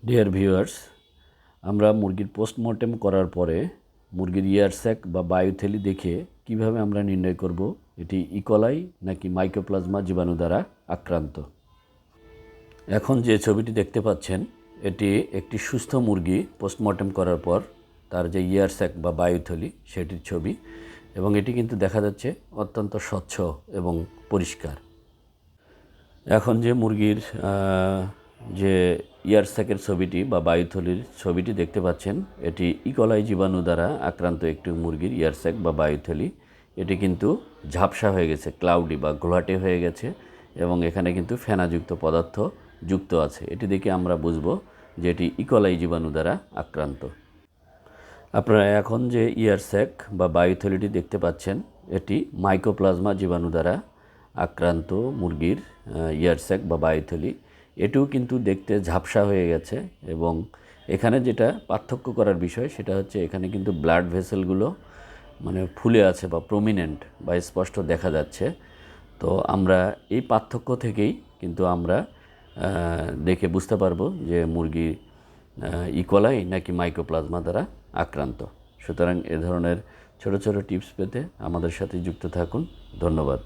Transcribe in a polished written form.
Dear viewers, আমরা মুরগির postmortem করার পরে মুরগির ইয়ার স্যাক বা বায়ুথেলি দেখে কিভাবে আমরা নির্ণয় করব এটি ইকোলাই নাকি মাইকোপ্লাজমা জীবাণু দ্বারা আক্রান্ত। এখন যে ছবিটি দেখতে পাচ্ছেন এটি একটি সুস্থ মুরগি পোস্টমর্টেম করার পর তার যে ইয়ার স্যাক বা বায়ুথলি সেটির ছবি, এবং এটি কিন্তু দেখা যাচ্ছে অত্যন্ত স্বচ্ছ এবং পরিষ্কার। এখন যে মুরগির যে ইয়ার স্যাকের ছবিটি বা বায়ুথলির ছবিটি দেখতে পাচ্ছেন এটি ইকোলাই জীবাণু দ্বারা আক্রান্ত একটি মুরগির ইয়ার স্যাক বা বায়ুথলি। এটি কিন্তু ঝাপসা হয়ে গেছে, ক্লাউডি বা ঘোলাটে হয়ে গেছে, এবং এখানে কিন্তু ফেনাযুক্ত পদার্থ যুক্ত আছে। এটি দেখে আমরা বুঝব যে এটি ইকোলাই জীবাণু দ্বারা আক্রান্ত। আপনারা এখন যে ইয়ার স্যাক বা বায়ুথলিটি দেখতে পাচ্ছেন এটি মাইকোপ্লাজমা জীবাণু দ্বারা আক্রান্ত মুরগির ইয়ার স্যাক বা বায়ুথলি। এটিও কিন্তু দেখতে ঝাপসা হয়ে গেছে, এবং এখানে যেটা পার্থক্য করার বিষয় সেটা হচ্ছে এখানে কিন্তু ব্লাড ভেসেলগুলো মানে ফুলে আছে বা প্রমিনেন্ট বা স্পষ্ট দেখা যাচ্ছে। তো আমরা এই পার্থক্য থেকেই কিন্তু আমরা দেখে বুঝতে পারবো যে মুরগি ইকোলাই নাকি মাইকোপ্লাজমা দ্বারা আক্রান্ত। সুতরাং এ ধরনের ছোট ছোট টিপস পেতে আমাদের সাথে যুক্ত থাকুন। ধন্যবাদ।